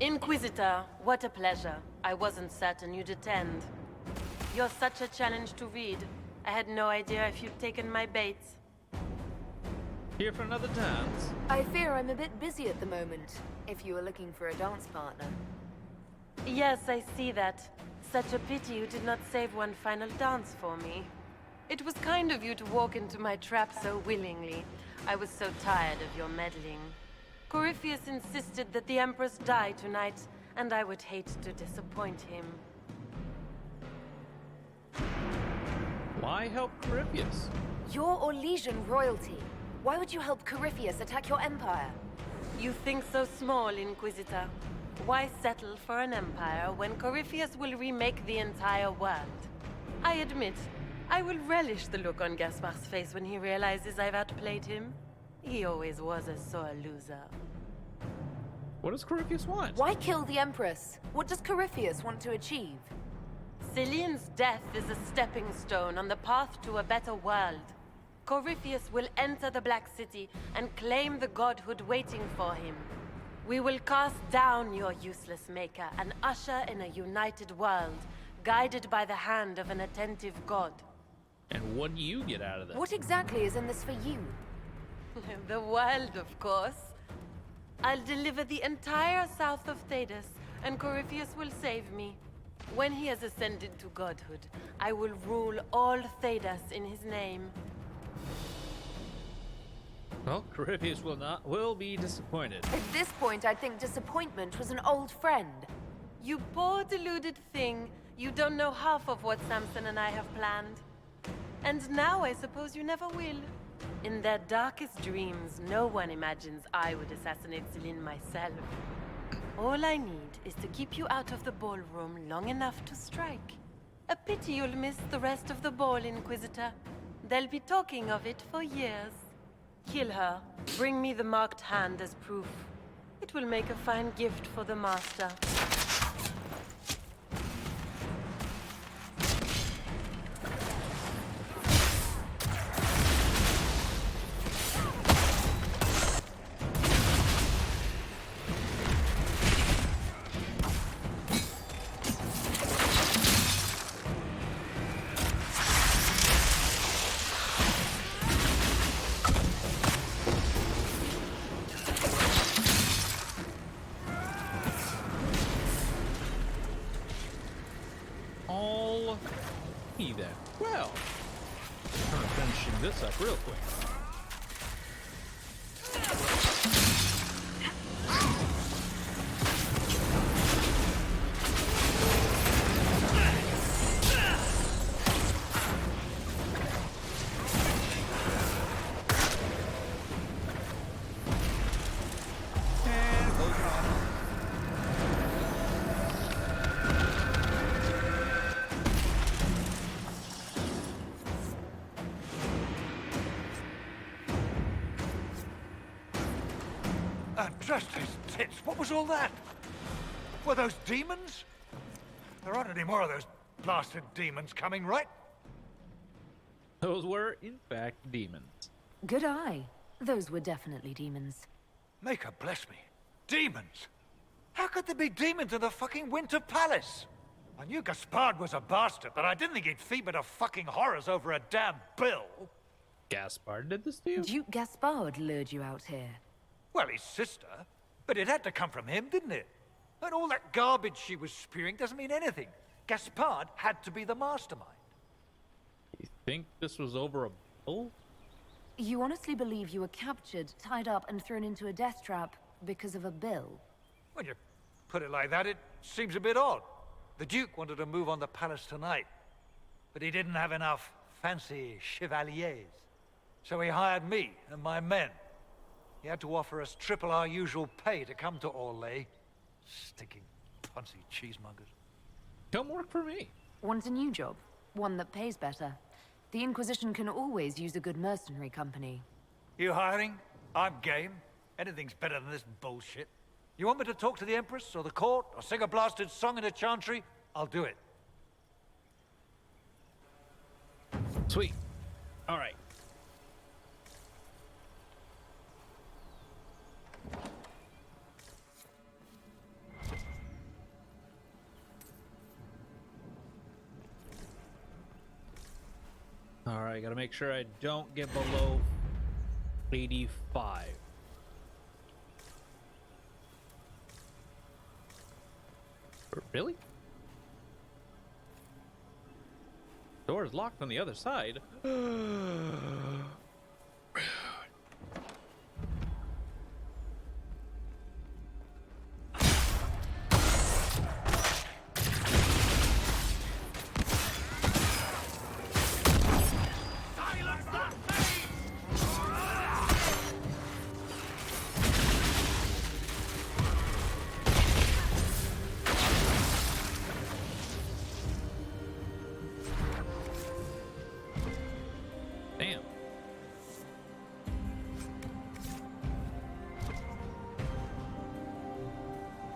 Inquisitor, what a pleasure. I wasn't certain you'd attend. You're such a challenge to read. I had no idea if you'd taken my bait. Here for another dance? I fear I'm a bit busy at the moment, if you were looking for a dance partner. Yes, I see that. Such a pity you did not save one final dance for me. It was kind of you to walk into my trap so willingly. I was so tired of your meddling. Corypheus insisted that the Empress die tonight, and I would hate to disappoint him. Why help Corypheus? You're Orlesian royalty. Why would you help Corypheus attack your empire? You think so small, Inquisitor. Why settle for an empire when Corypheus will remake the entire world? I admit, I will relish the look on Gaspar's face when he realizes I've outplayed him. He always was a sore loser. What does Corypheus want? Why kill the Empress? What does Corypheus want to achieve? Celine's death is a stepping stone on the path to a better world. Corypheus will enter the Black City and claim the godhood waiting for him. We will cast down your useless maker and usher in a united world, guided by the hand of an attentive god. And what do you get out of this? What exactly is in this for you? The world, of course. I'll deliver the entire south of Thedas, and Corypheus will save me. When he has ascended to godhood, I will rule all Thedas in his name. Well, Corypheus will be disappointed. At this point, I think disappointment was an old friend. You poor deluded thing. You don't know half of what Samson and I have planned. And now I suppose you never will. In their darkest dreams, no one imagines I would assassinate Celine myself. All I need is to keep you out of the ballroom long enough to strike. A pity you'll miss the rest of the ball, Inquisitor. They'll be talking of it for years. Kill her. Bring me the marked hand as proof. It will make a fine gift for the Master. Then. Well, I'm finishing this up real quick. Just his tits. What was all that? Were those demons? There aren't any more of those blasted demons coming, right? Those were, in fact, demons. Good eye. Those were definitely demons. Maker bless me. Demons? How could there be demons in the fucking Winter Palace? I knew Gaspard was a bastard, but I didn't think he'd feed me to fucking horrors over a damn bill. Gaspard did this to you? Duke Gaspard lured you out here. Well, his sister. But it had to come from him, didn't it? And all that garbage she was spewing doesn't mean anything. Gaspard had to be the mastermind. You think this was over a bill? You honestly believe you were captured, tied up, and thrown into a death trap because of a bill? When you put it like that, it seems a bit odd. The Duke wanted to move on the palace tonight, but he didn't have enough fancy chevaliers. So he hired me and my men. He had to offer us triple our usual pay to come to Orlais. Stinking punsy cheesemongers. Don't work for me. Want a new job? One that pays better. The Inquisition can always use a good mercenary company. You hiring? I'm game. Anything's better than this bullshit. You want me to talk to the Empress, or the court, or sing a blasted song in a chantry? I'll do it. Sweet. All right. Alright, gotta make sure I don't get below 85. Really? Door is locked on the other side. Damn.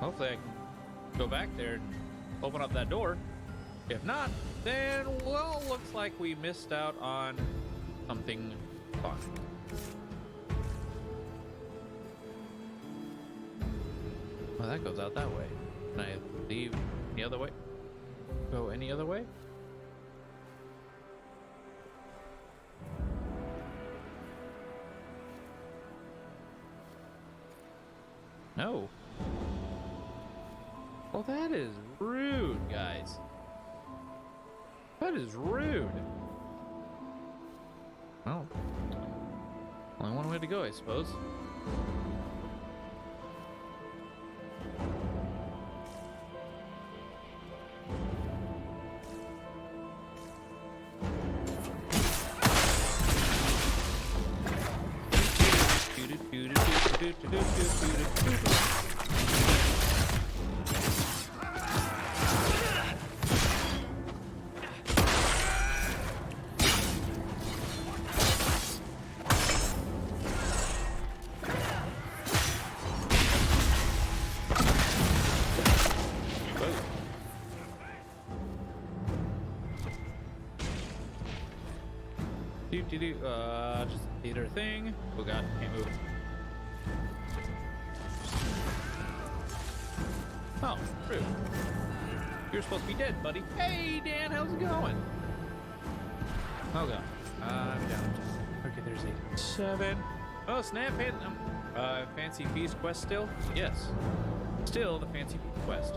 Hopefully I can go back there and open up that door. If not, then, well, looks like we missed out on something fun. Well, that goes out that way. Can I leave any other way? Go any other way? No. Well, that is rude, guys. That is rude. Well, only one way to go, I suppose. Just a theater thing. Oh god, can't move. Oh, rude. You're supposed to be dead, buddy. Hey, Dan, how's it going? Oh god, I'm down. Okay, there's 87. Oh, snap! Fancy Feast quest still? Yes, still the Fancy Feast quest.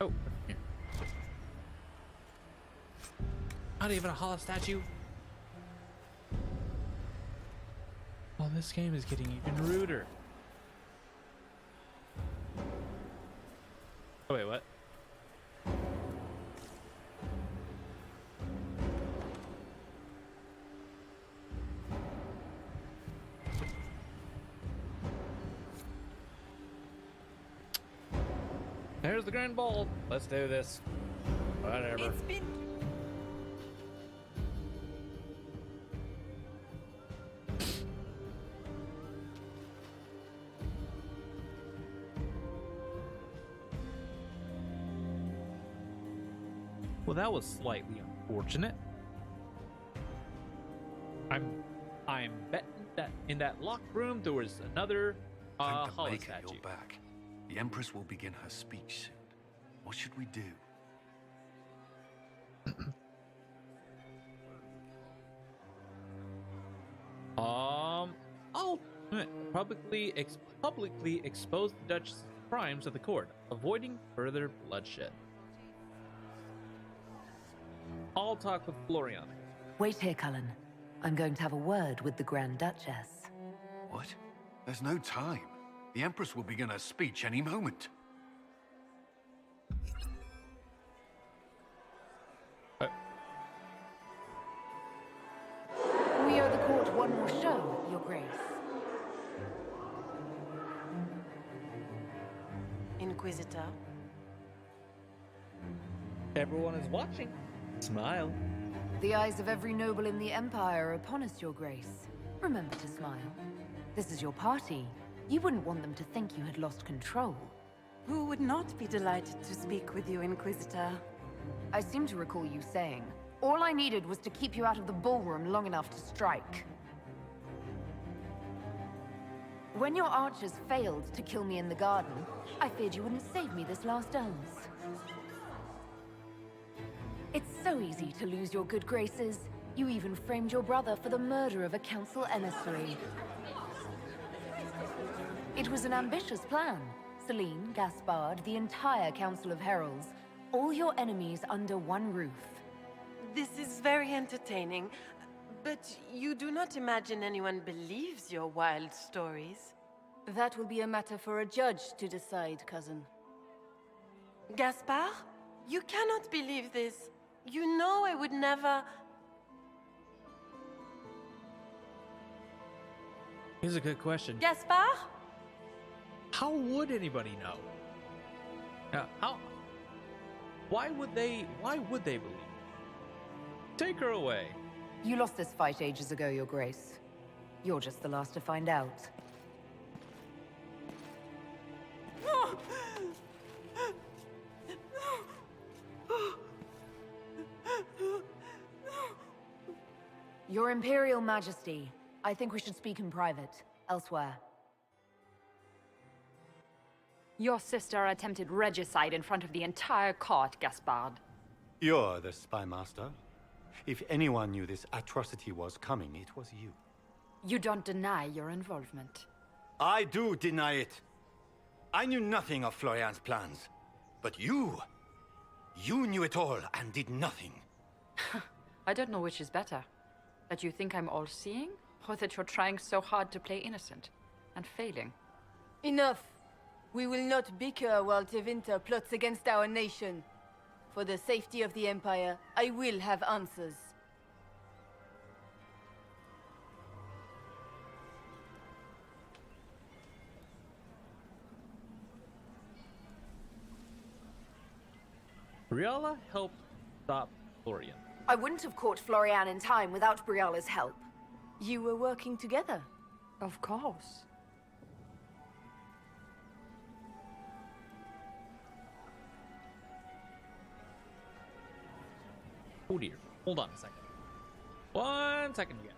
Oh, here. Not even a hollow statue. Well, this game is getting even ruder. Oh, wait, what? There's the grand ball. Let's do this. Whatever. It's been... Well, that was slightly unfortunate. I'm betting that in that locked room there was another Thank the hollow Maker statue. you're back. The Empress will begin her speech soon. What should we do? I'll publicly expose the Duchess's crimes at the court, avoiding further bloodshed. I'll talk with Florian. Wait here, Cullen. I'm going to have a word with the Grand Duchess. What? There's no time. The Empress will begin her speech any moment. We owe the court one more show, Your Grace. Inquisitor. Everyone is watching. Smile. The eyes of every noble in the Empire are upon us, Your Grace. Remember to smile. This is your party. You wouldn't want them to think you had lost control. Who would not be delighted to speak with you, Inquisitor? I seem to recall you saying, All I needed was to keep you out of the ballroom long enough to strike. When your archers failed to kill me in the garden, I feared you wouldn't save me this last dance. It's so easy to lose your good graces. You even framed your brother for the murder of a council emissary. It was an ambitious plan. Celine, Gaspard, the entire Council of Heralds, all your enemies under one roof. This is very entertaining, but you do not imagine anyone believes your wild stories. That will be a matter for a judge to decide, cousin. Gaspard? You cannot believe this. You know I would never... Here's a good question. Gaspard? How would anybody know? Why would they believe? Take her away. You lost this fight ages ago, Your Grace. You're just the last to find out. Your Imperial Majesty, I think we should speak in private, elsewhere. Your sister attempted regicide in front of the entire court, Gaspard. You're the spy master. If anyone knew this atrocity was coming, it was you. You don't deny your involvement. I do deny it. I knew nothing of Florian's plans. But you knew it all and did nothing. I don't know which is better. That you think I'm all-seeing, or that you're trying so hard to play innocent and failing. Enough! We will not bicker while Tevinter plots against our nation. For the safety of the Empire, I will have answers. Briala helped stop Florian. I wouldn't have caught Florian in time without Briala's help. You were working together. Of course. Oh dear. Hold on a second. 1 second again.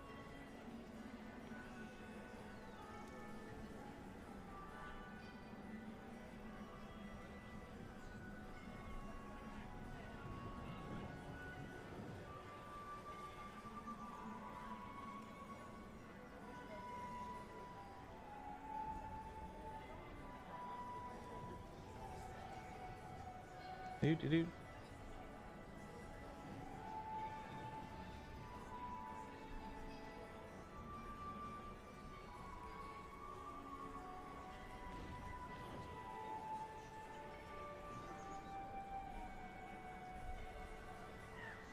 Do.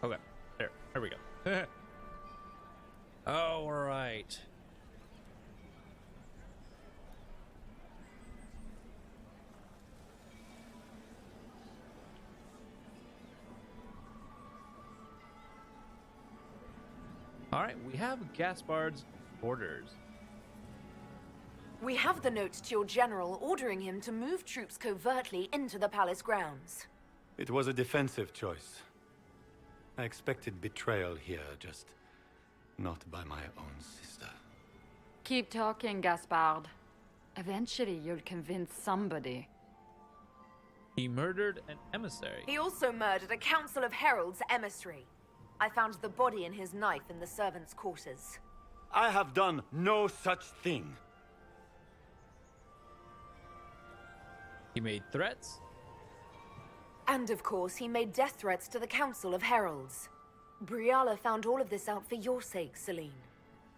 Okay, there we go. All right. All right, we have Gaspard's orders. We have the note to your general ordering him to move troops covertly into the palace grounds. It was a defensive choice. I expected betrayal here, just not by my own sister. Keep talking, Gaspard. Eventually, you'll convince somebody. He murdered an emissary. He also murdered a Council of Heralds emissary. I found the body and his knife in the servants' quarters. I have done no such thing. He made threats. And of course, he made death threats to the Council of Heralds. Briala found all of this out for your sake, Celine.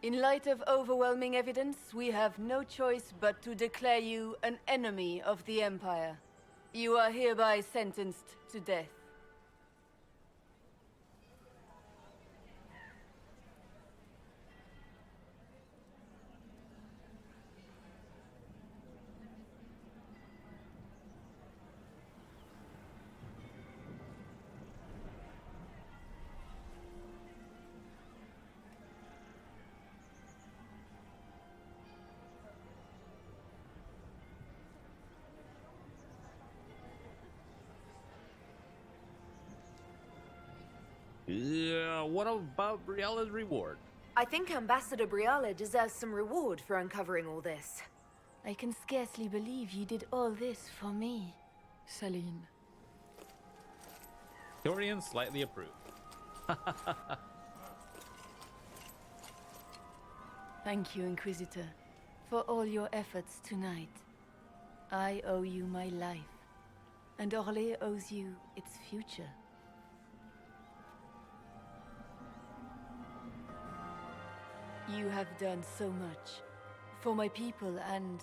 In light of overwhelming evidence, we have no choice but to declare you an enemy of the Empire. You are hereby sentenced to death. Yeah, what about Brielle's reward? I think Ambassador Briala deserves some reward for uncovering all this. I can scarcely believe you did all this for me, Celine. Dorian slightly approved. Thank you, Inquisitor, for all your efforts tonight. I owe you my life, and Orlais owes you its future. You have done so much for my people and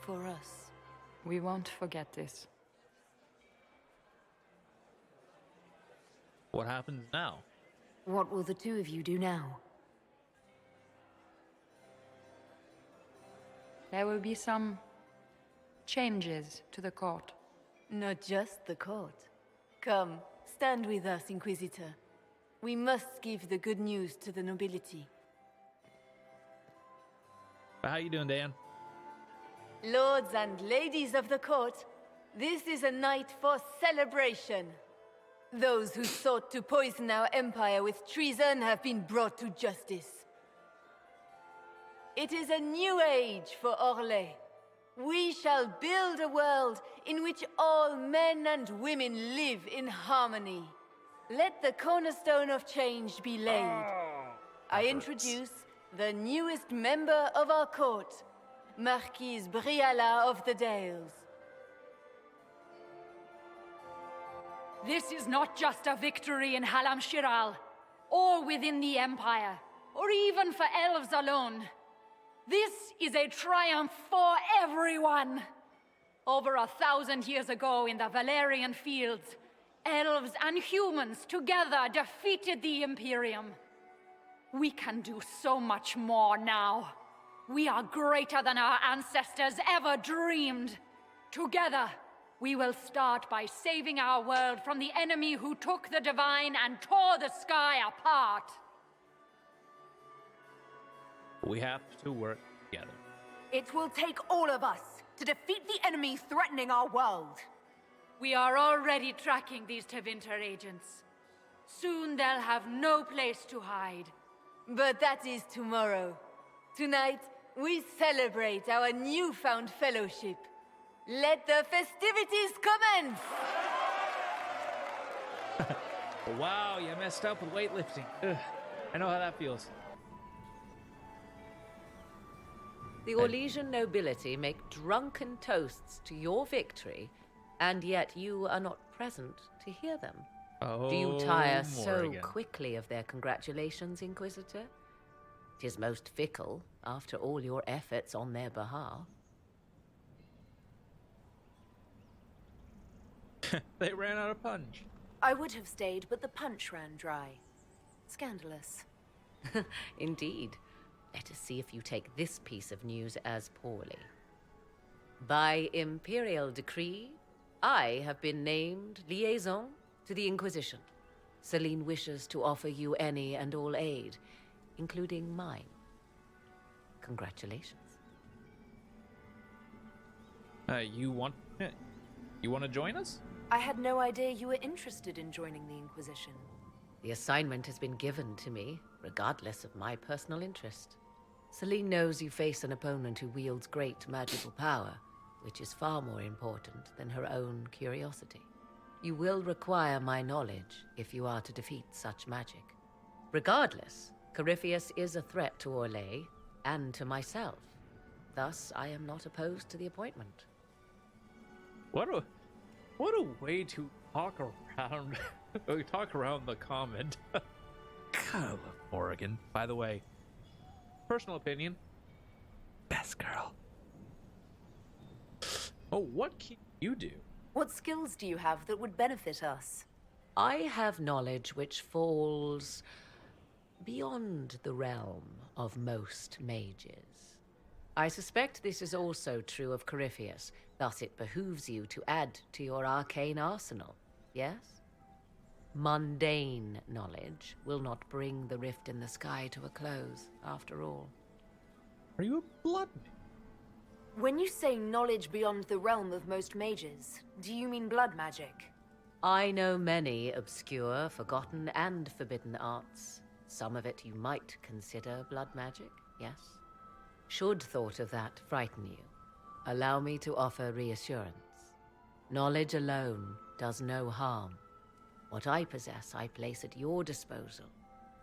for us. We won't forget this. What happens now? What will the two of you do now? There will be some changes to the court. Not just the court. Come, stand with us, Inquisitor. We must give the good news to the nobility. How you doing, Dan? Lords and ladies of the court, this is a night for celebration. Those who sought to poison our empire with treason have been brought to justice. It is a new age for Orlais. We shall build a world in which all men and women live in harmony. Let the cornerstone of change be laid. I introduce the newest member of our court, Marquise Briala of the Dales. This is not just a victory in Halam Shiral, or within the Empire, or even for elves alone. This is a triumph for everyone. Over 1,000 years ago in the Valerian fields, elves and humans together defeated the Imperium. We can do so much more now. We are greater than our ancestors ever dreamed. Together, we will start by saving our world from the enemy who took the divine and tore the sky apart. We have to work together. It will take all of us to defeat the enemy threatening our world. We are already tracking these Tevinter agents. Soon they'll have no place to hide. But that is tomorrow. Tonight, we celebrate our newfound fellowship. Let the festivities commence! Wow, you messed up with weightlifting. Ugh, I know how that feels. The Orlesian nobility make drunken toasts to your victory, and yet you are not present to hear them. Do you tire so Morrigan. quickly of their congratulations, Inquisitor? 'Tis most fickle, after all your efforts on their behalf. They ran out of punch. I would have stayed, but the punch ran dry. Scandalous. Indeed. Let us see if you take this piece of news as poorly. By imperial decree, I have been named liaison to the Inquisition. Celine wishes to offer you any and all aid, including mine. Congratulations. You want to join us? I had no idea you were interested in joining the Inquisition. The assignment has been given to me, regardless of my personal interest. Celine knows you face an opponent who wields great magical power, which is far more important than her own curiosity. You will require my knowledge if you are to defeat such magic. Regardless, Corypheus is a threat to Orlais and to myself. Thus, I am not opposed to the appointment. What a way to talk around talk around the comment. God, I love Morrigan. By the way, personal opinion, best girl. Oh, what can you do? What skills do you have that would benefit us? I have knowledge which falls beyond the realm of most mages. I suspect this is also true of Corypheus, thus it behooves you to add to your arcane arsenal, yes? Mundane knowledge will not bring the rift in the sky to a close, after all. Are you a blood? When you say knowledge beyond the realm of most mages, do you mean blood magic? I know many obscure, forgotten, and forbidden arts. Some of it you might consider blood magic, yes? Should thought of that frighten you, allow me to offer reassurance. Knowledge alone does no harm. What I possess, I place at your disposal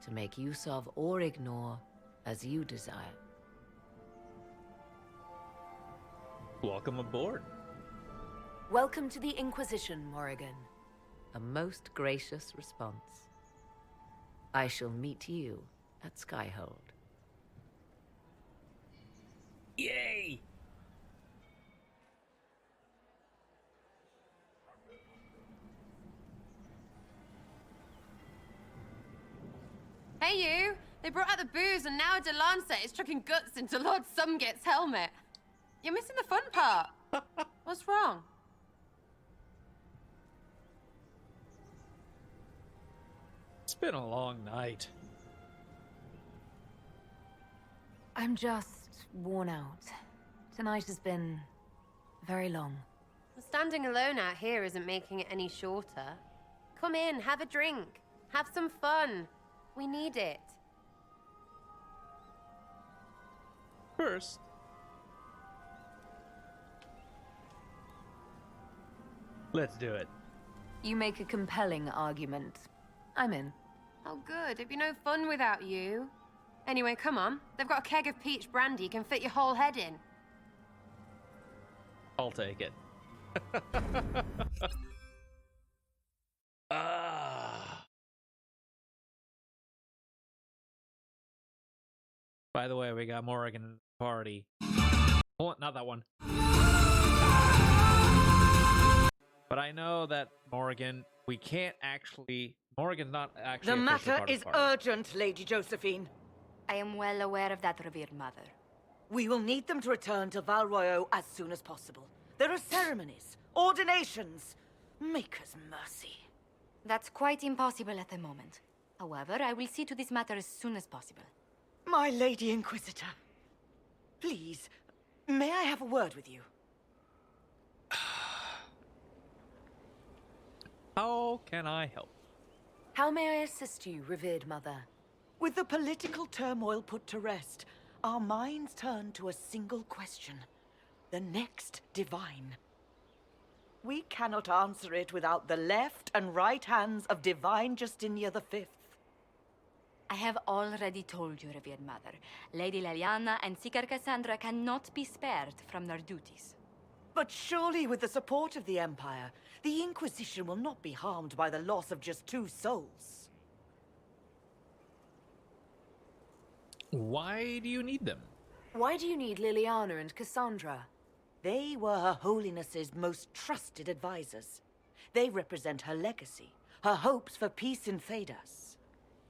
to make use of or ignore as you desire. Welcome aboard. Welcome to the Inquisition, Morrigan. A most gracious response. I shall meet you at Skyhold. Yay! Hey you! They brought out the booze and now Delancet is chucking guts into Lord Sumget's helmet. You're missing the fun part. What's wrong? It's been a long night. I'm just worn out. Tonight has been very long. Standing alone out here isn't making it any shorter. Come in, have a drink. Have some fun. We need it. First, let's do it. You make a compelling argument. I'm in. Oh good, it'd be no fun without you. Anyway, come on. They've got a keg of peach brandy you can fit your whole head in. I'll take it. Ah. By the way, we got Morrigan in the party. Oh, not that one. But I know that Morrigan, we can't actually. Morrigan's not actually. The matter part of is the party. urgent, Lady Josephine. I am well aware of that, revered mother. We will need them to return to Val Royeaux as soon as possible. There are ceremonies, ordinations. Maker's mercy. That's quite impossible at the moment. However, I will see to this matter as soon as possible. My Lady Inquisitor. Please, may I have a word with you? How can I help? How may I assist you, revered mother? With the political turmoil put to rest, our minds turn to a single question. The next divine. We cannot answer it without the left and right hands of Divine Justinia V. I have already told you, revered mother. Lady Leliana and Seeker Cassandra cannot be spared from their duties. But surely with the support of the Empire, the Inquisition will not be harmed by the loss of just 2 souls. Why do you need them? Why do you need Liliana and Cassandra? They were Her Holiness's most trusted advisors. They represent her legacy, her hopes for peace in Thedas.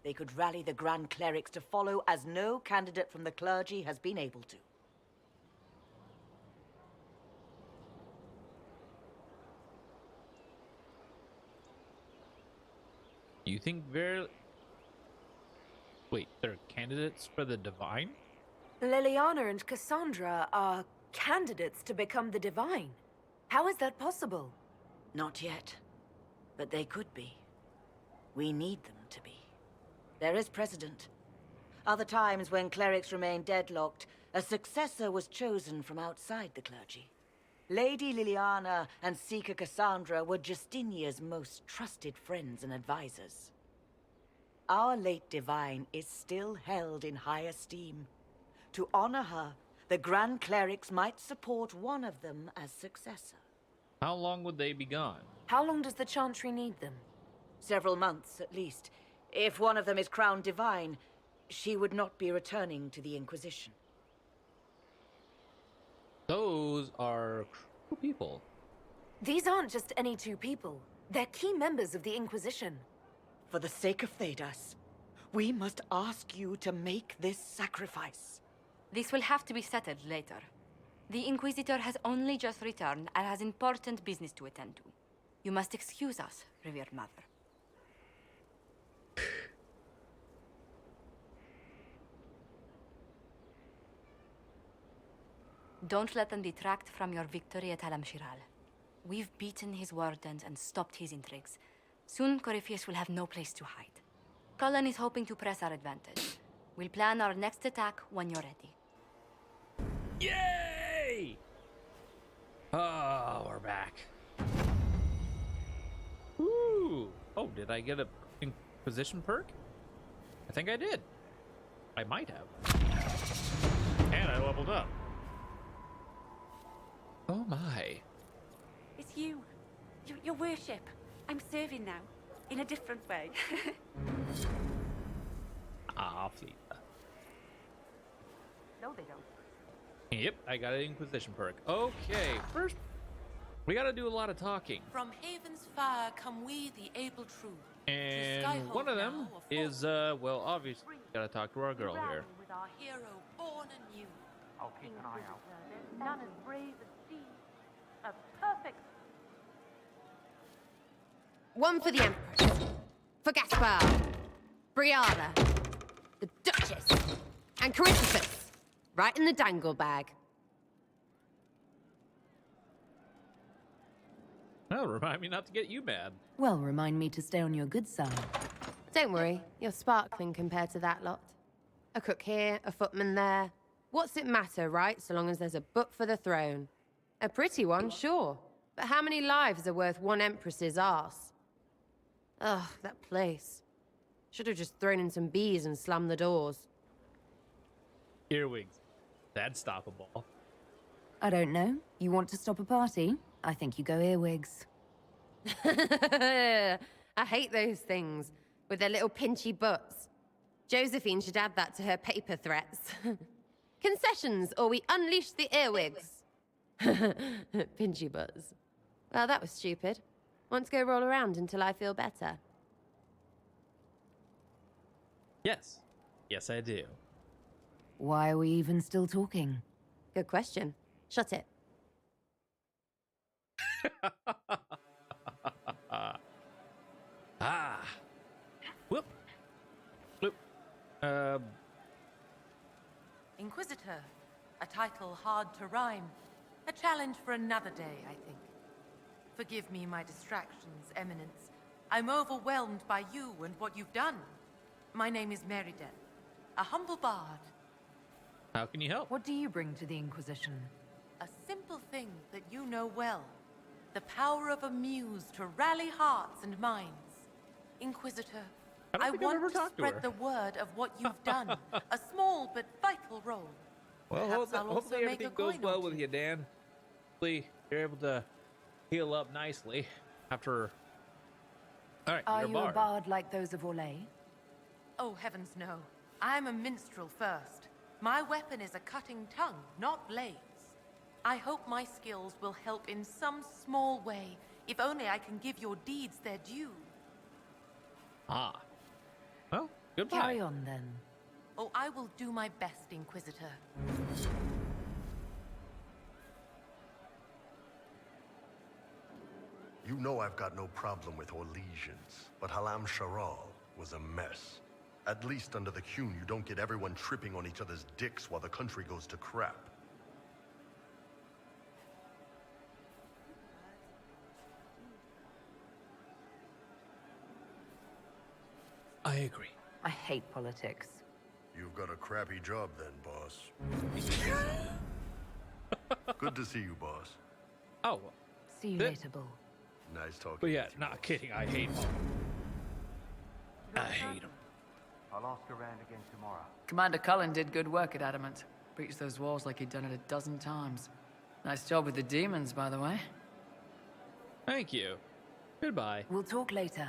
They could rally the Grand Clerics to follow as no candidate from the clergy has been able to. You think Wait, they're candidates for the Divine? Liliana and Cassandra are candidates to become the Divine. How is that possible? Not yet. But they could be. We need them to be. There is precedent. Other times when clerics remained deadlocked, a successor was chosen from outside the clergy. Lady Liliana and Seeker Cassandra were Justinia's most trusted friends and advisors. Our late divine is still held in high esteem. To honor her, the Grand Clerics might support one of them as successor. How long would they be gone? How long does the Chantry need them? Several months, at least. If one of them is crowned divine, she would not be returning to the Inquisition. Those are cruel people. These aren't just any 2 people. They're key members of the Inquisition. For the sake of Thedas, we must ask you to make this sacrifice. This will have to be settled later. The Inquisitor has only just returned and has important business to attend to. You must excuse us, revered mother. Don't let them detract from your victory at Alam Shiral. We've beaten his wardens and stopped his intrigues. Soon, Corypheus will have no place to hide. Cullen is hoping to press our advantage. We'll plan our next attack when you're ready. Yay! Oh, we're back. Ooh. Oh, did I get a Inquisition perk? I think I did. I might have. And I leveled up. Oh my. It's you. Your worship. I'm serving now. In a different way. Ah, Fleeta. No, they don't. Yep, I got an Inquisition perk. Okay, first, we gotta do a lot of talking. From havens far come we, the able true. And one of them is, well, obviously, gotta talk to our girl here. With our hero born anew. I'll keep an eye out. There's none as brave as she. A perfect. One for the Empress. For Gaspar. Brianna. The Duchess. And Corypheus. Right in the dangle bag. Oh, remind me not to get you mad. Well, remind me to stay on your good side. Don't worry, you're sparkling compared to that lot. A cook here, a footman there. What's it matter, right, so long as there's a book for the throne? A pretty one, sure. But how many lives are worth one empress's arse? Ugh, that place. Should have just thrown in some bees and slammed the doors. Earwigs. That'd stop a ball. I don't know. You want to stop a party? I think you go earwigs. I hate those things, with their little pinchy butts. Josephine should add that to her paper threats. Concessions, or we unleash the earwigs. Pinchy butts. Well, that was stupid. Want to go roll around until I feel better? Yes. Yes, I do. Why are we even still talking? Good question. Shut it. Ah. Whoop. Bloop. Inquisitor. A title hard to rhyme. A challenge for another day, I think. Forgive me my distractions, Eminence. I'm overwhelmed by you and what you've done. My name is Meriden, a humble bard. How can you help? What do you bring to the Inquisition? A simple thing that you know well. The power of a muse to rally hearts and minds. Inquisitor, I want to spread the word of what you've done. A small but vital role. Well, Perhaps I'll also hopefully make everything a goes coin well or with two. you, Dan. Hopefully you're able to heal up nicely after... Alright, Are you're you a bard like those of Orlais? Oh, heavens no. I'm a minstrel first. My weapon is a cutting tongue, not blades. I hope my skills will help in some small way, if only I can give your deeds their due. Ah. Well, goodbye. Carry on, then. Oh, I will do my best, Inquisitor. You know I've got no problem with Orlesians, but Halam Sharal was a mess. At least under the Qun, you don't get everyone tripping on each other's dicks while the country goes to crap. I agree. I hate politics. You've got a crappy job then, boss. Good to see you, boss. Oh. See you later, Bull. Nice talking. But yeah, not kidding. I hate him. I hate him. I'll ask around again tomorrow. Commander Cullen did good work at Adamant. Breached those walls like he'd done it a dozen times. Nice job with the demons, by the way. Thank you. Goodbye. We'll talk later.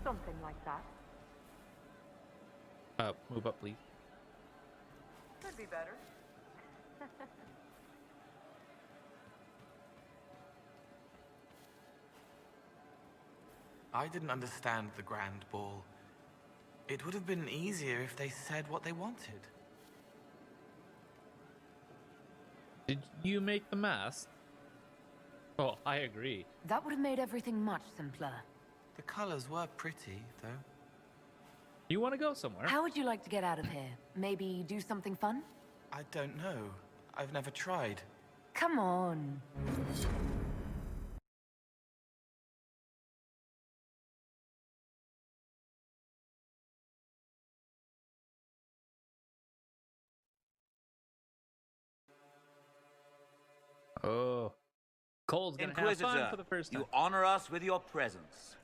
Something like that. Move up, please. Could be better. I didn't understand the Grand Ball. It would have been easier if they said what they wanted. Did you make the mask? Oh, I agree. That would have made everything much simpler. The colors were pretty, though. You want to go somewhere? How would you like to get out of here? Maybe do something fun? I don't know. I've never tried. Come on. Oh. Cole's gonna have Inquisitor, fun for the first time. you honor us with your presence.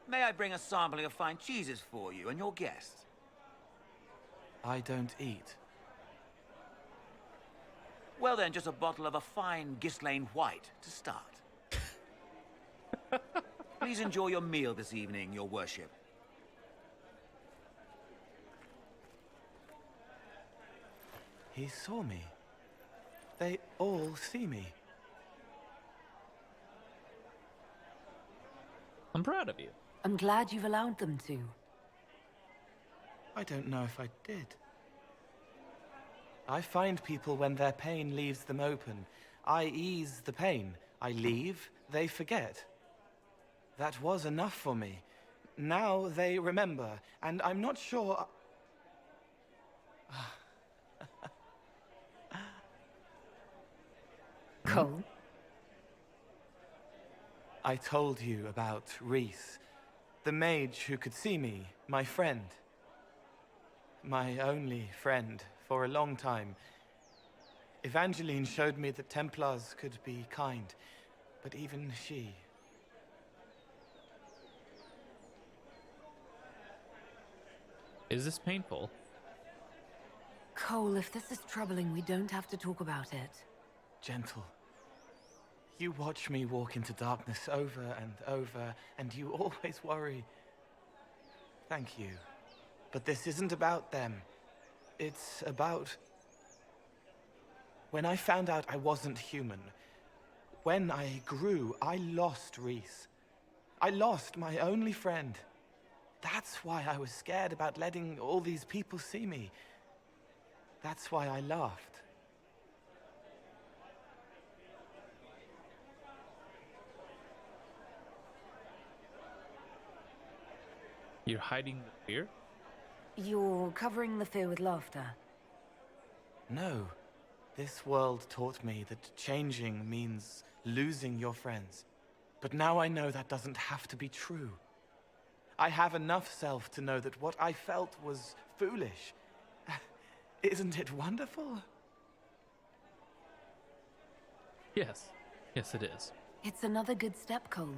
May I bring a sampling of fine cheeses for you and your guests? I don't eat. Well then, just a bottle of a fine Ghislaine White to start. Please enjoy your meal this evening, your worship. He saw me. They all see me. I'm proud of you. I'm glad you've allowed them to. I don't know if I did. I find people when their pain leaves them open. I ease the pain. I leave, they forget. That was enough for me. Now they remember, and I'm not sure... Cole? I told you about Reese, the mage who could see me, my friend. My only friend for a long time. Evangeline showed me that Templars could be kind, but even she... Is this painful? Cole, if this is troubling, we don't have to talk about it. Gentle. You watch me walk into darkness over and over, and you always worry. Thank you. But this isn't about them. It's about... When I found out I wasn't human, when I grew, I lost Reese. I lost my only friend. That's why I was scared about letting all these people see me. That's why I laughed. You're hiding the fear? You're covering the fear with laughter. No. This world taught me that changing means losing your friends. But now I know that doesn't have to be true. I have enough self to know that what I felt was foolish. Isn't it wonderful? Yes. Yes, it is. It's another good step, Cole.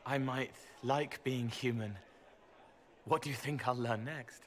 I might like being human. What do you think I'll learn next?